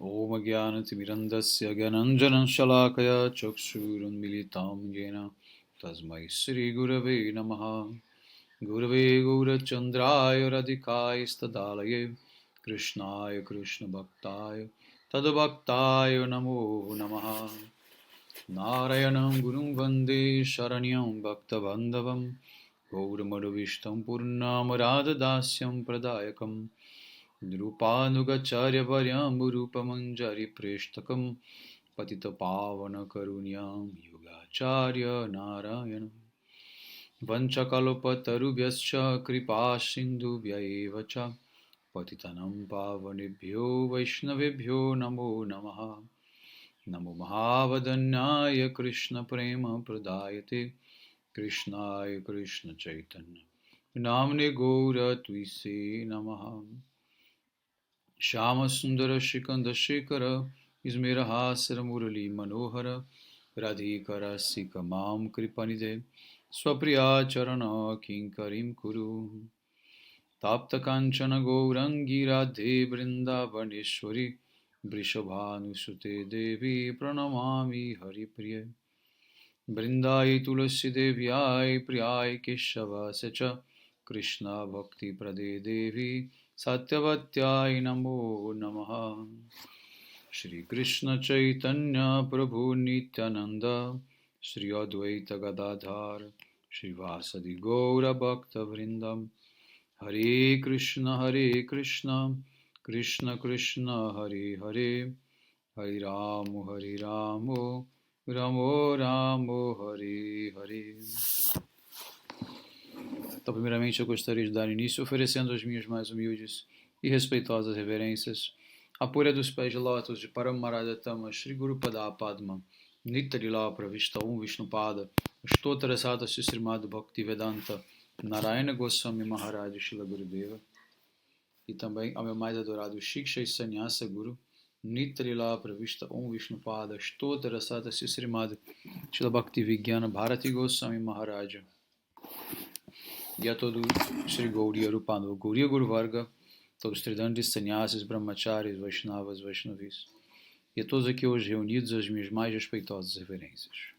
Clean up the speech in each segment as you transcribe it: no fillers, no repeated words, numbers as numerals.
Om Jnanatimirandasya Gyananjanan Shalakaya Chakshurunmilitam Yena Tasmai Sri Gurave Namaha Gurave Gaurachandraya Radhikaya Stadalaye Krishnaya Krishna Bhaktaya Tadabhaktaya Namo Namaha Narayanam Gurum Vande Sharanyam Bhaktavandavam Gauramadavistam Purnamaradadasyam Pradayakam Nirupanugacharya Varyam Rupamanjari Preshtakam Patita Pavana Karunyam Yogacharya Narayanam Vanchakalopatarubhyascha Kripa Sindhubhyaevacha Patitanam Pavanebhyo Vaishnavebhyo Namo Namaha Namo Mahavadanyaya Krishna Prema Pradayate Krishnaya Krishna Chaitanya Namne Gaura Tuise Namaha Shama Sundara Shikanda Shekara Ismerahasara Murali Manohara Radhikara Sika Mam Kripanide Swapriya Charana Kinkarim Kuru Tapta Kanchana Gourangi Radhe Vrindavaneshwari Vrishabhanusute Devi Pranamami Haripriya Vrindai Tulasi Devyai Priyai Keshava Secha Krishna Bhakti Prade Devi Satyavatyai Namo Namaha Shri Krishna Chaitanya Prabhu Nityananda Shri Advaita Gadadhar Shri Vasadi Gaura Bhakta Vrindam Hare Krishna Krishna Krishna Hare Hare Hare Ramo Ramo Ramo Hare Hare. Então, primeiramente, eu gostaria de dar início oferecendo as minhas mais humildes e respeitosas reverências à pura dos pés de lótus de Paramaradhatama Shri Guru Pada Padma Nitarila Pravishta Vishnupada Ashtotara Sata Srimad Bhaktivedanta Narayana Goswami Maharaj Shila Gurudeva, e também ao meu mais adorado Shiksha e Sannyasa Guru Nitarila Pravishta Vishnupada Ashtotara Sata Srimad Shila Bhaktivigyana Bharati Goswami Maharaj, e a todo Shri Gauriya Rupano, Gauriya Guru Varga, todos os Tridandis, Sannyasis, Brahmacharis, Vaishnavas, Vaishnavis, e a todos aqui hoje reunidos as minhas mais respeitosas reverências.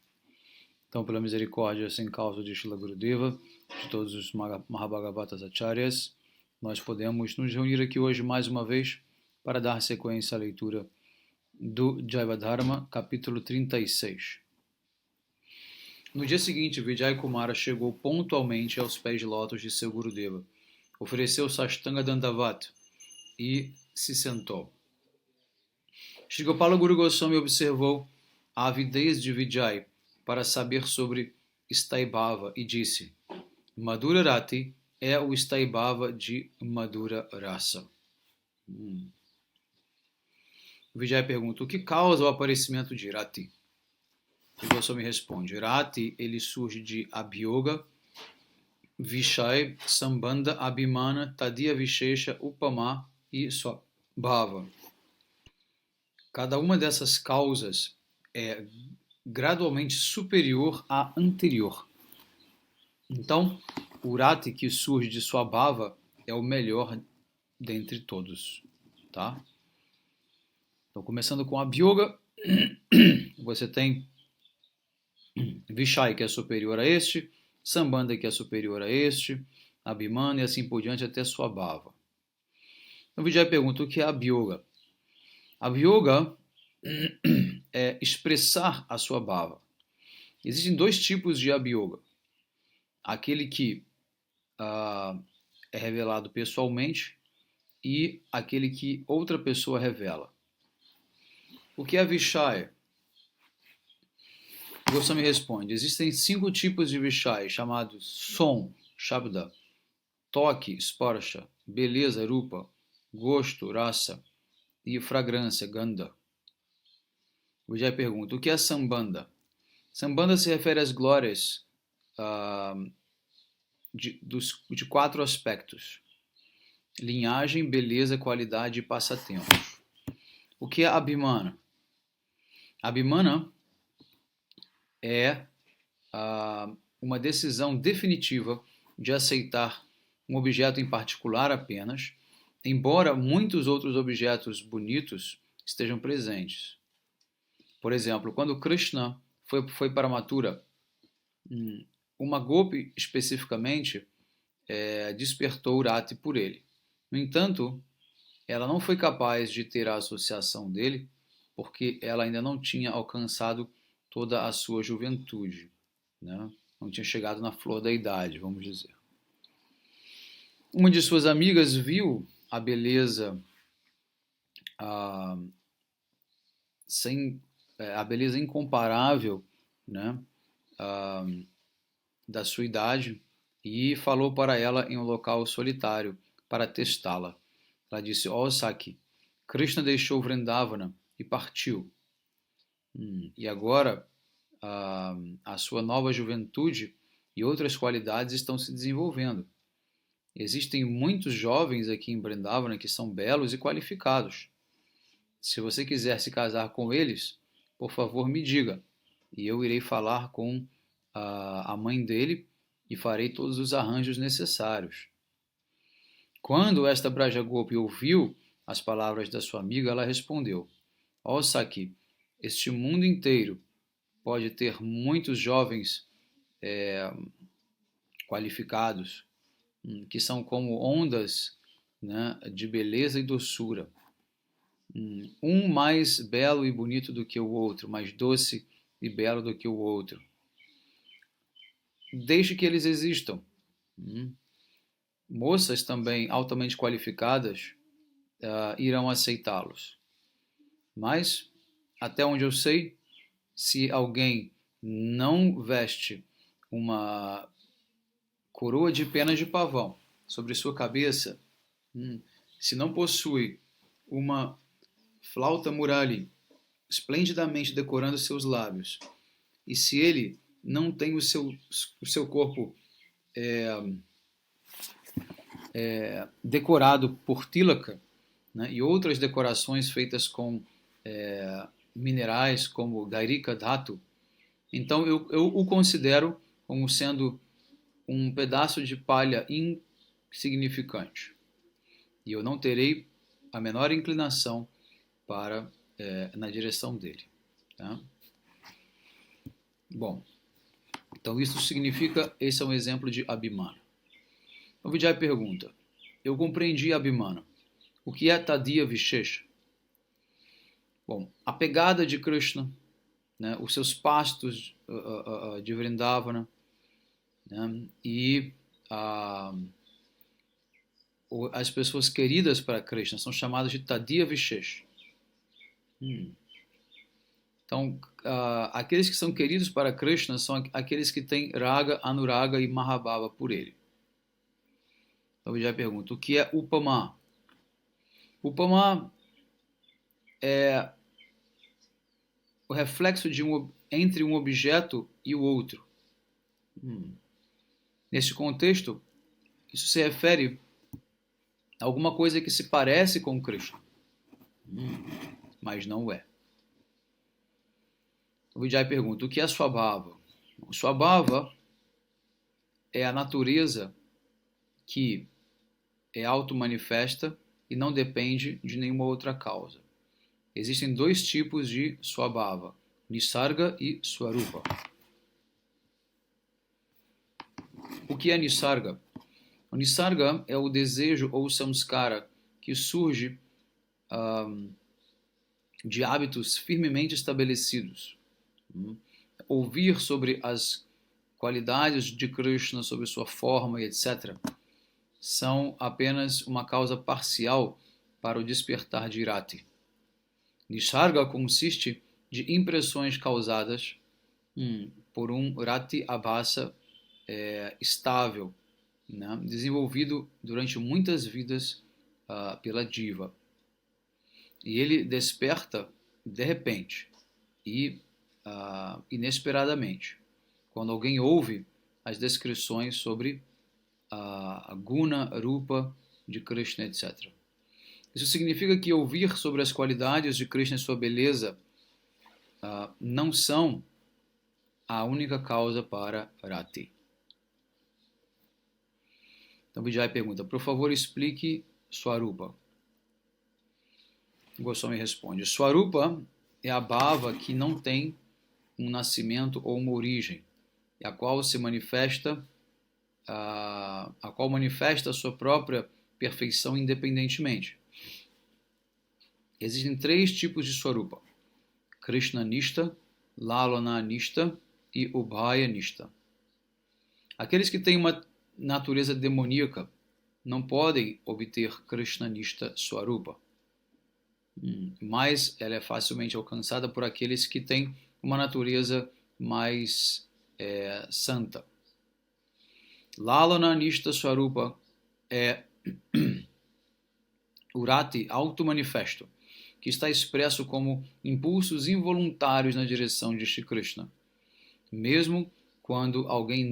Então, pela misericórdia sem causa de Shila Gurudeva, de todos os Mahabhagavatas Acharyas, nós podemos nos reunir aqui hoje mais uma vez para dar sequência à leitura do Jaivadharma, capítulo 36. No dia seguinte, Vijay Kumara chegou pontualmente aos pés de lótus de seu Gurudeva, ofereceu Sashtanga Dandavat e se sentou. Shri Gopala Guru Goswami observou a avidez de Vijay para saber sobre Staibhava e disse: Madhura Rati é o Staibhava de Madhura Rasa. Vijay pergunta: o que causa o aparecimento de Rati? E Goswami responde: Rati, ele surge de Abhyoga, Vishaya, Sambandha, Abhimana, Tadiya Vishesha, Upama e Swabhava. Cada uma dessas causas é gradualmente superior à anterior. Então, o Rati que surge de Swabhava é o melhor dentre todos. Tá? Então, começando com Abhyoga, você tem Vishaya, que é superior a este, Sambandha, que é superior a este, Abhimana e assim por diante até Swabhava. Então, Vijay pergunta: o que é Abhyoga? Abhyoga é expressar a Swabhava. Existem dois tipos de Abhyoga. Aquele que é revelado pessoalmente e aquele que outra pessoa revela. O que é Vishaya? Goswami responde: existem 5 tipos de Vishaya, chamados som, Shabda, toque, Sparsha, beleza, Rupa, gosto, Rasa, e fragrância, Gandha. Vijay pergunta: o que é Sambandha? Sambandha se refere às glórias de 4 aspectos: linhagem, beleza, qualidade e passatempos. O que é Abhimana? Abhimana é uma decisão definitiva de aceitar um objeto em particular apenas, embora muitos outros objetos bonitos estejam presentes. Por exemplo, quando Krishna foi para Mathura, uma Gopi especificamente despertou Rati por ele. No entanto, ela não foi capaz de ter a associação dele porque ela ainda não tinha alcançado toda a sua juventude, né? Não tinha chegado na flor da idade, vamos dizer. Uma de suas amigas viu a beleza a beleza incomparável, né, da sua idade e falou para ela em um local solitário para testá-la. Ela disse: "Ó Saki, Krishna deixou Vrindavana e partiu. E agora a sua nova juventude e outras qualidades estão se desenvolvendo. Existem muitos jovens aqui em Vrindavana que são belos e qualificados. Se você quiser se casar com eles, por favor me diga, e eu irei falar com a mãe dele e farei todos os arranjos necessários." Quando esta Brajagopi ouviu as palavras da sua amiga, ela respondeu: "Ó Saki, este mundo inteiro pode ter muitos jovens qualificados, que são como ondas, né, de beleza e doçura. Um mais belo e bonito do que o outro, mais doce e belo do que o outro. Deixe que eles existam. Moças também altamente qualificadas irão aceitá-los. Mas, até onde eu sei, se alguém não veste uma coroa de penas de pavão sobre sua cabeça, se não possui uma flauta murali esplendidamente decorando seus lábios, e se ele não tem o seu corpo decorado por tilaka, né, e outras decorações feitas com minerais como gairika dhatu, então eu o considero como sendo um pedaço de palha insignificante. E eu não terei a menor inclinação na direção dele. Tá? Bom, então isso significa, esse é um exemplo de Abhimana. O Vijay pergunta: eu compreendi Abhimana. O que é Tadiya Vishesha? Bom, a pegada de Krishna, né, os seus pastos de Vrindavana, né, e as pessoas queridas para Krishna são chamadas de Tadiya Vishesh. Então, aqueles que são queridos para Krishna são aqueles que têm Raga, Anuraga e Mahabhava por ele. Então eu já pergunto, o que é Upama? Upama é o reflexo entre um objeto e o outro. Neste contexto, isso se refere a alguma coisa que se parece com Krishna, mas não é. O Vijay pergunta, o que é Swabhava? O Swabhava é a natureza que é auto-manifesta e não depende de nenhuma outra causa. Existem dois tipos de Swabhava, Nisarga e Swarupa. O que é Nisarga? O Nisarga é o desejo ou samskara que surge de hábitos firmemente estabelecidos. Ouvir sobre as qualidades de Krishna, sobre sua forma e etc., são apenas uma causa parcial para o despertar de Rati. Nisarga consiste de impressões causadas por um Rati Abhasa estável, né, desenvolvido durante muitas vidas pela diva. E ele desperta de repente e inesperadamente, quando alguém ouve as descrições sobre a guna, rupa de Krishna, etc. Isso significa que ouvir sobre as qualidades de Krishna e sua beleza não são a única causa para Rati. Então Vijay pergunta, por favor explique Swarupa. Goswami responde: Swarupa é a bhava que não tem um nascimento ou uma origem, e a qual se manifesta, a qual manifesta a sua própria perfeição independentemente. Existem 3 tipos de Swarupa: Krishna Nishta, Lalana Nishta e Ubhaya Nishta. Aqueles que têm uma natureza demoníaca não podem obter Krishna Nishta Swarupa, mas ela é facilmente alcançada por aqueles que têm uma natureza mais santa. Lalana Nishta Swarupa é o rati auto-manifesto, que está expresso como impulsos involuntários na direção de Shri Krishna. Mesmo quando alguém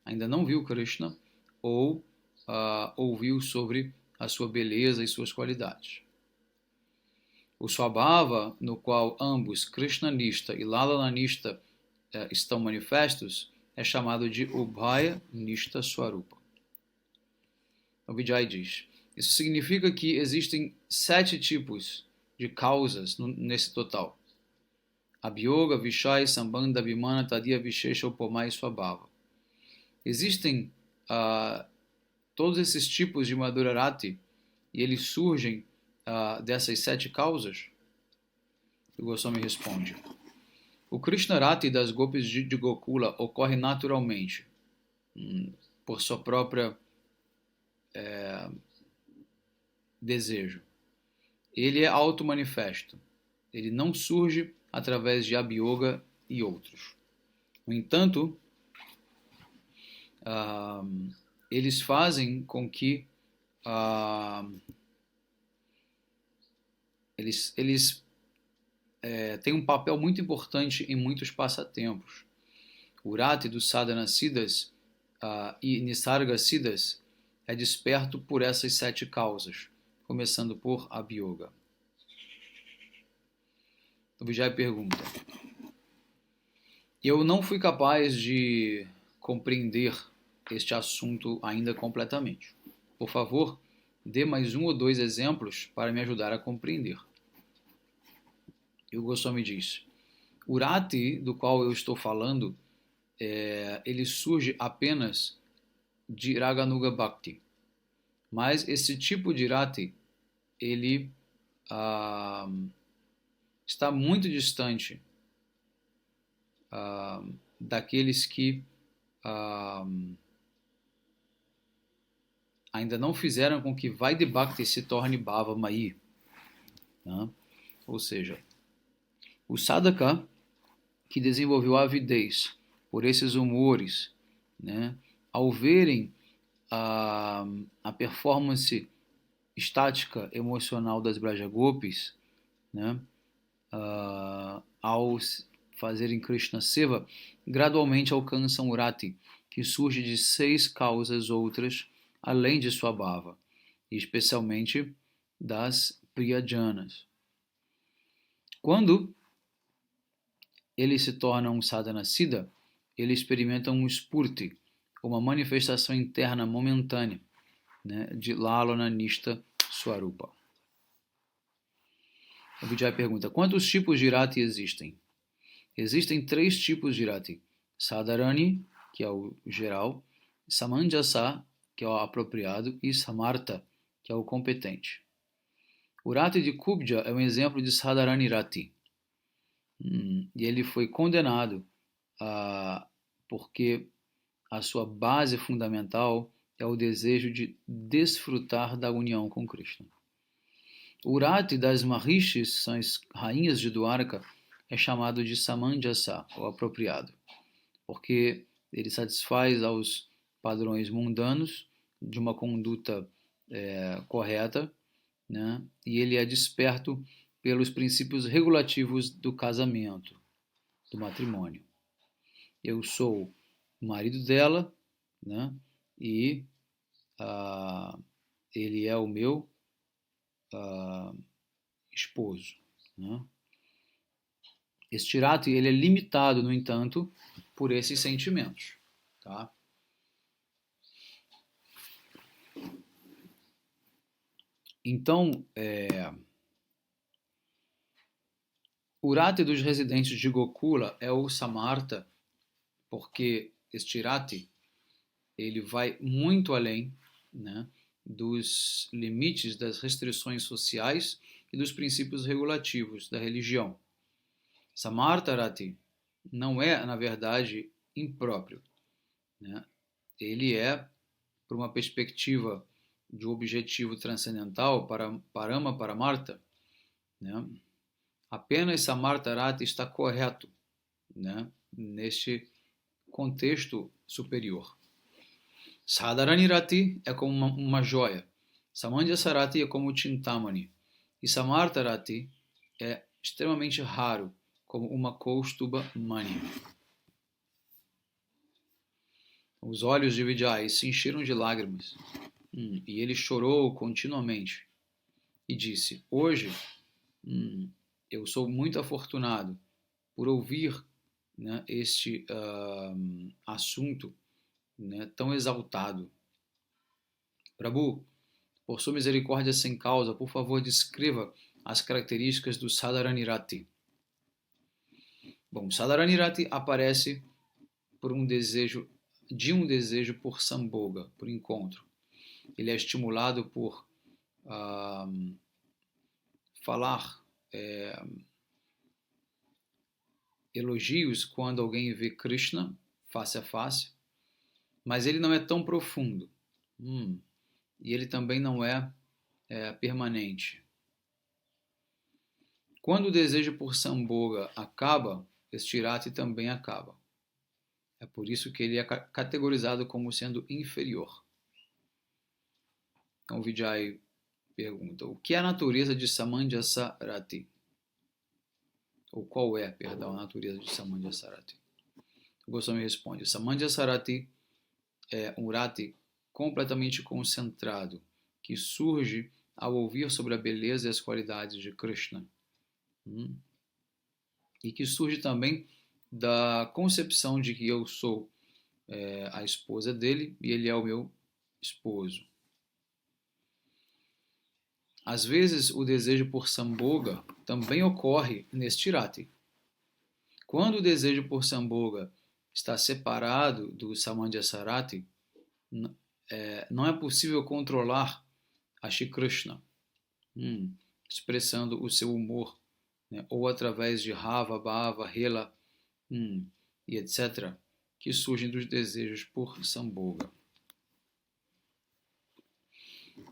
ainda não viu Krishna, ou ouviu sobre a sua beleza e suas qualidades. O Swabhava, no qual ambos Krishna Nishta e Lalana Nishta estão manifestos, é chamado de Ubhaya Nishta Swarupa. O Vijay diz: isso significa que existem 7 tipos de causas nesse total: Abhyoga, Vishaya, Sambandha, Abhimana, Tadya, Vishesha, Upama e Swabhava. Existem todos esses tipos de Madhurarati e eles surgem dessas 7 causas? O Goswami responde: o Krishnarati das Gopis de Gokula ocorre naturalmente, por sua própria desejo. Ele é auto-manifesto. Ele não surge através de Abhyoga e outros. No entanto, eles fazem com que eles têm um papel muito importante em muitos passatempos. O rati dos sadhana siddhas e nisarga siddhas é desperto por essas 7 causas, começando por Abhyoga. O Vijay pergunta: eu não fui capaz de compreender este assunto ainda completamente. Por favor, dê mais 1 ou 2 exemplos para me ajudar a compreender. E o Goswami diz: o rati do qual eu estou falando, ele surge apenas de Raganuga Bhakti. Mas esse tipo de rati, ele está muito distante daqueles que ainda não fizeram com que Vaidhi Bhakti se torne Bhava Mai. Né? Ou seja, o sadhaka que desenvolveu a avidez por esses humores, né, ao verem a performance estática emocional das Brajagopis, né, ao fazerem Krishna Seva, gradualmente alcançam o rati, que surge de 6 causas outras, além de sua bhava, e especialmente das priyajanas. Quando ele se torna um sadhana siddha, ele experimenta um spurti, uma manifestação interna momentânea, né, de Lalana Nishta Swarupa. O Vijay pergunta: quantos tipos de rati existem? Existem 3 tipos de rati: Sadharani, que é o geral; Samanjasa, que é o apropriado; e Samartha, que é o competente. O rati de Kubja é um exemplo de Sadharani rati. E ele foi condenado porque a sua base fundamental é o desejo de desfrutar da união com Krishna. O rati das Mahishis, são as rainhas de Dwarka, é chamado de Samanjasa, ou apropriado, porque ele satisfaz aos padrões mundanos de uma conduta correta, né? E ele é desperto pelos princípios regulativos do casamento, do matrimônio. Eu sou o marido dela, né? E ele é o meu esposo, né? Este rati, ele é limitado, no entanto, por esses sentimentos, tá? Então, o rati dos residentes de Gokula é o Samartha, porque este rati ele vai muito além, né, dos limites das restrições sociais e dos princípios regulativos da religião. Samartha rati não é, na verdade, impróprio, né? Ele é, por uma perspectiva de objetivo transcendental para Parama Paramartha, né? Apenas Samartha rati está correto, né, neste contexto superior. Sadharani rati é como uma joia, Samanjasa rati é como Chintamani, e Samartha rati é extremamente raro, como uma Kaustuba Mani. Os olhos de Vijay se encheram de lágrimas, e ele chorou continuamente, e disse, hoje eu sou muito afortunado por ouvir, né, este assunto, né, tão exaltado. Prabhu, por sua misericórdia sem causa, por favor, descreva as características do Sadharani rati. Bom, Sadharani rati aparece por um desejo por Sambhoga, por encontro. Ele é estimulado por falar elogios quando alguém vê Krishna face a face, mas ele não é tão profundo. E ele também não é permanente. Quando o desejo por Sambhoga acaba, este rati também acaba. É por isso que ele é categorizado como sendo inferior. Então Vijay pergunta, o que é a natureza de Samanjasa rati? Ou qual é, perdão, a natureza de Samanjasa rati? O Goswami responde, Samanjasa rati é um rati completamente concentrado, que surge ao ouvir sobre a beleza e as qualidades de Krishna. E que surge também da concepção de que eu sou a esposa dele e ele é o meu esposo. Às vezes, o desejo por Sambhoga também ocorre neste rati. Quando o desejo por Sambhoga está separado do Samanjasa rati, não é possível controlar a Shri Krishna, expressando o seu humor, né, ou através de Rava, Bhava, Hela, e etc., que surgem dos desejos por Sambhoga.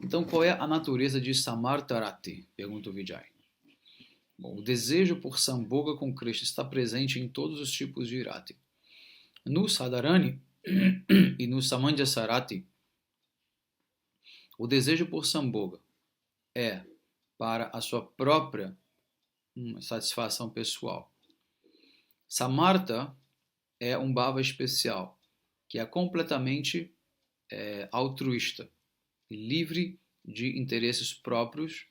Então, qual é a natureza de Samartha rati? Pergunta o Vijay. Bom, o desejo por Sambhoga com Krishna está presente em todos os tipos de rati. No Sadharani e no Samanjasa rati, o desejo por Sambhoga é para a sua própria satisfação pessoal. Samartha é um bhava especial, que é completamente altruísta e livre de interesses próprios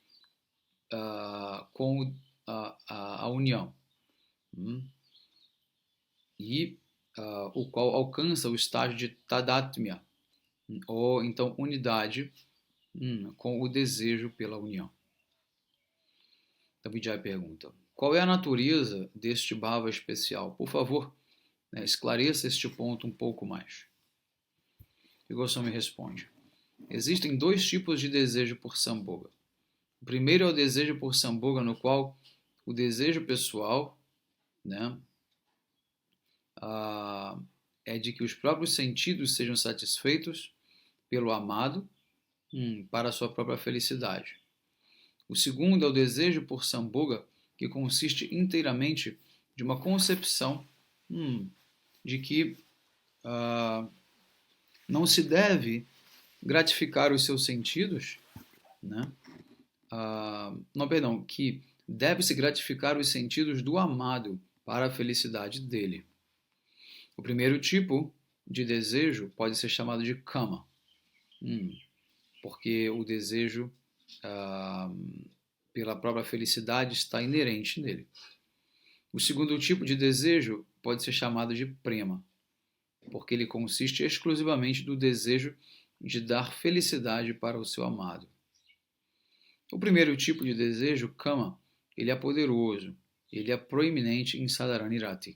com a união. E o qual alcança o estágio de tadatmya, ou então unidade com o desejo pela união. Então Vijay pergunta, qual é a natureza deste bhava especial? Por favor, esclareça este ponto um pouco mais. E Goswami responde, existem dois tipos de desejo por Sambhoga. O primeiro é o desejo por Sambhoga, no qual o desejo pessoal, né, é de que os próprios sentidos sejam satisfeitos pelo amado para a sua própria felicidade. O segundo é o desejo por Sambhoga, que consiste inteiramente de uma concepção de que não se deve gratificar os seus sentidos, né? Que deve-se gratificar os sentidos do amado para a felicidade dele. O primeiro tipo de desejo pode ser chamado de kama, porque o desejo pela própria felicidade está inerente nele. O segundo tipo de desejo pode ser chamado de prema, porque ele consiste exclusivamente do desejo de dar felicidade para o seu amado. O primeiro tipo de desejo, Kama, ele é poderoso, ele é proeminente em Sadharani Rati,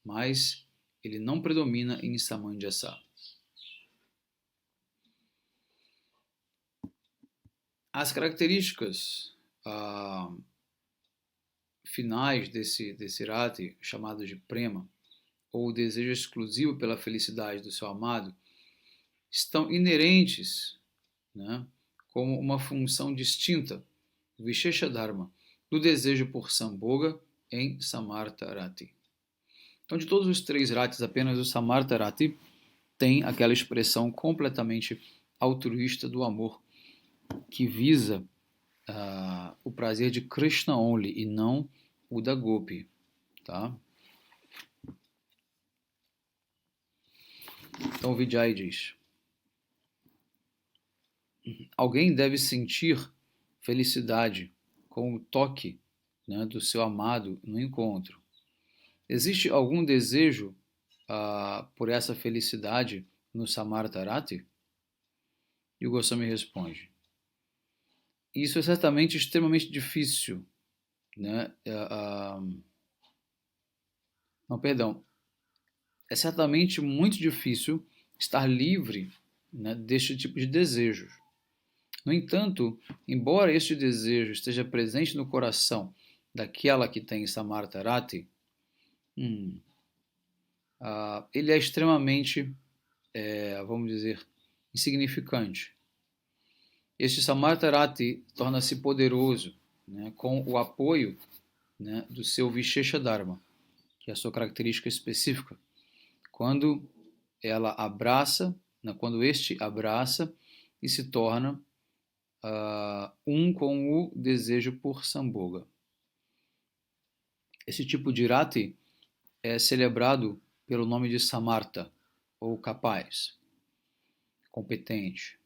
mas ele não predomina em Samanjasa. As características finais desse Rati, chamado de Prema, ou o desejo exclusivo pela felicidade do seu amado, estão inerentes, né, como uma função distinta, Vishesha Dharma, do desejo por Sambhoga em Samartha Rati. Então, de todos os três ratis, apenas o Samartha Rati tem aquela expressão completamente altruísta do amor que visa o prazer de Krishna only e não o da Gopi. Tá? Então o Vijay diz: alguém deve sentir felicidade com o toque, né, do seu amado no encontro. Existe algum desejo por essa felicidade no Samartha Rati? E o Goswami responde: isso é certamente extremamente difícil, né? Não, perdão. É certamente muito difícil estar livre, né, deste tipo de desejos. No entanto, embora este desejo esteja presente no coração daquela que tem Samartha Rati, ele é extremamente, vamos dizer, insignificante. Este Samartha Rati torna-se poderoso, né, com o apoio, né, do seu Vishesha Dharma, que é a sua característica específica. Quando ela abraça, né, quando este abraça e se torna um com o desejo por Sambhoga. Esse tipo de Rati é celebrado pelo nome de Samartha, ou capaz, competente,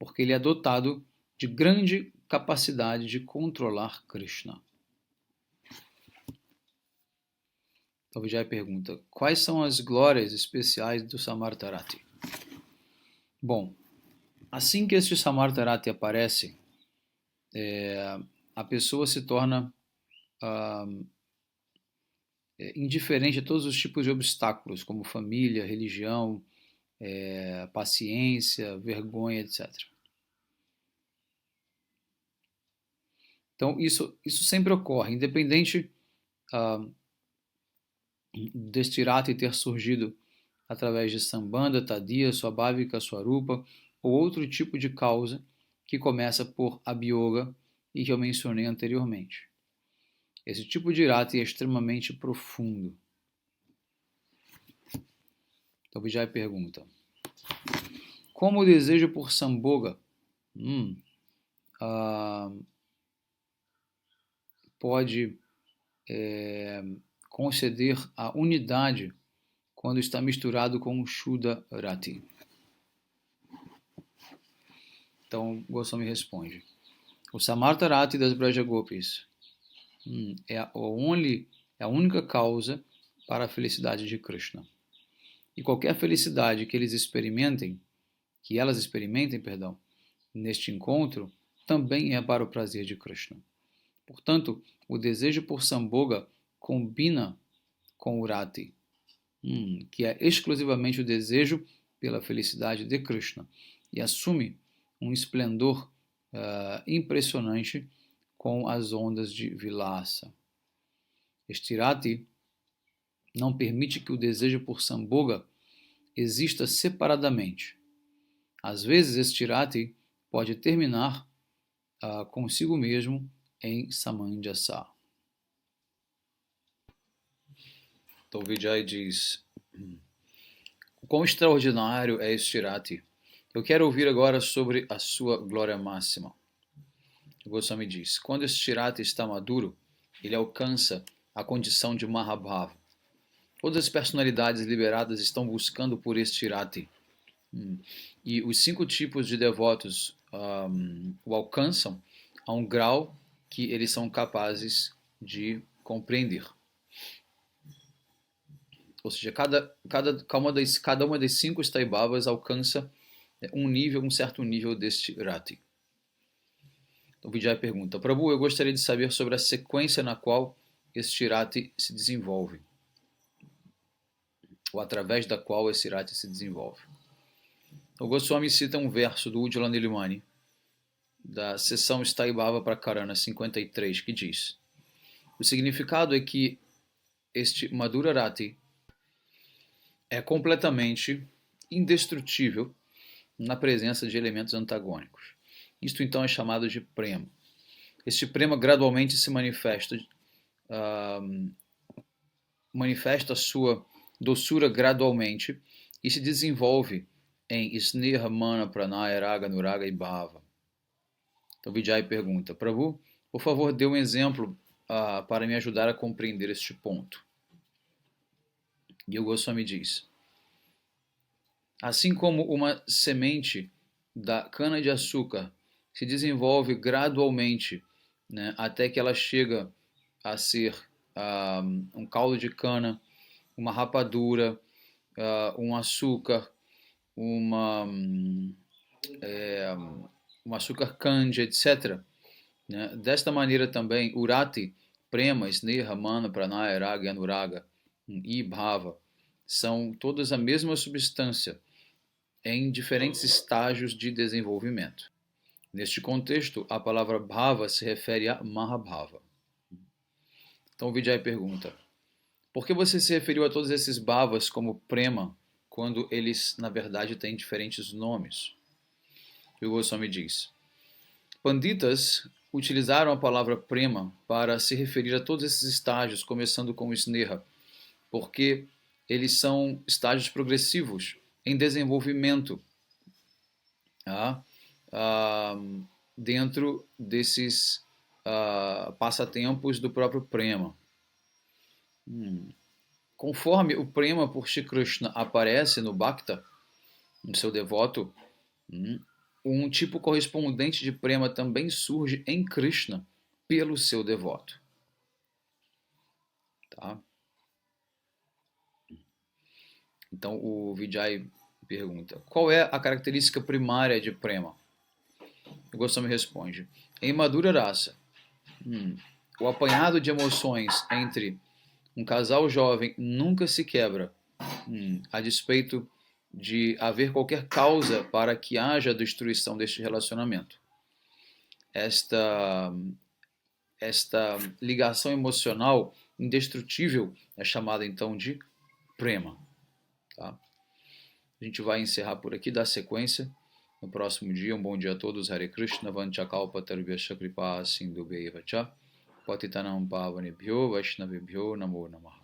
porque ele é dotado de grande capacidade de controlar Krishna. Então Vijay pergunta: quais são as glórias especiais do Samartha Rati? Bom, assim que este Samartha Rati aparece, a pessoa se torna indiferente a todos os tipos de obstáculos, como família, religião, paciência, vergonha, etc. Então, isso sempre ocorre, independente deste Rati ter surgido através de Sambandha, Tadiya, Swabhavika, Swarupa, ou outro tipo de causa que começa por Abhyoga e que eu mencionei anteriormente. Esse tipo de Rati é extremamente profundo. Então, Vijay pergunta: como o desejo por Sambhoga pode conceder a unidade quando está misturado com o Shuddha Rati? Então, Goswami responde: o Samartha Rati das Braja Gopis é a única causa para a felicidade de Krishna. E qualquer felicidade que elas experimentem, neste encontro, também é para o prazer de Krishna. Portanto, o desejo por Sambhoga combina com o Rati, que é exclusivamente o desejo pela felicidade de Krishna, e assume um esplendor impressionante com as ondas de Vilasa. Este Rati não permite que o desejo por Sambhoga exista separadamente. Às vezes, este Rati pode terminar consigo mesmo em Samanjasa. Então Vijay diz: o quão extraordinário é este Rati. Eu quero ouvir agora sobre a sua glória máxima. O Goswami diz: quando este Rati está maduro, ele alcança a condição de Mahabhava. Todas as personalidades liberadas estão buscando por este Rati. E os 5 tipos de devotos o alcançam a um grau que eles são capazes de compreender. Ou seja, cada uma das 5 Staibhavas alcança um certo nível deste Rati. Então Vijay pergunta, Prabhu, eu gostaria de saber sobre a sequência na qual este rati se desenvolve, ou através da qual esse rati se desenvolve. O Goswami cita um verso do Ujjvala Nilamani, da seção Staibhava Prakarana 53, que diz: o significado é que este Madhura Rati é completamente indestrutível na presença de elementos antagônicos. Isto então é chamado de prema. Este prema gradualmente se manifesta a sua doçura gradualmente e se desenvolve em Sneha, Mana, Pranaya, Raga, Nuraga e Bhava. Então Vijay pergunta, Prabhu, por favor, dê um exemplo para me ajudar a compreender este ponto. E o Goswami diz, assim como uma semente da cana-de-açúcar se desenvolve gradualmente, né, até que ela chega a ser um caldo de cana, uma rapadura, um açúcar, um açúcar candy, etc. Né? Desta maneira também, Urati, Prema, Sneha, Mana, Pranaya, Raga e Anuraga e Bhava são todas a mesma substância em diferentes estágios de desenvolvimento. Neste contexto, a palavra Bhava se refere a Mahabhava. Então o Vijay pergunta, por que você se referiu a todos esses Bhavas como Prema, quando eles, na verdade, têm diferentes nomes? E o Goswami diz, Panditas utilizaram a palavra Prema para se referir a todos esses estágios, começando com o Sneha, porque eles são estágios progressivos em desenvolvimento dentro desses passatempos do próprio Prema. Conforme o Prema por Shri Krishna aparece no Bhakta, no seu devoto, um tipo correspondente de Prema também surge em Krishna pelo seu devoto. Tá? Então o Vijay pergunta, qual é a característica primária de Prema? O Goswami responde, em Madhura Rasa, o apanhado de emoções entre um casal jovem nunca se quebra, a despeito de haver qualquer causa para que haja destruição deste relacionamento. Esta ligação emocional indestrutível é chamada então de Prema. Tá? A gente vai encerrar por aqui, dar sequência no próximo dia. Um bom dia a todos. Hare Krishna, Vanchakalpa Tarvyasya Kripa Sindhubheva Cha Patitanam Pavanebhyo Vaishnavebhyo Namo Namaha.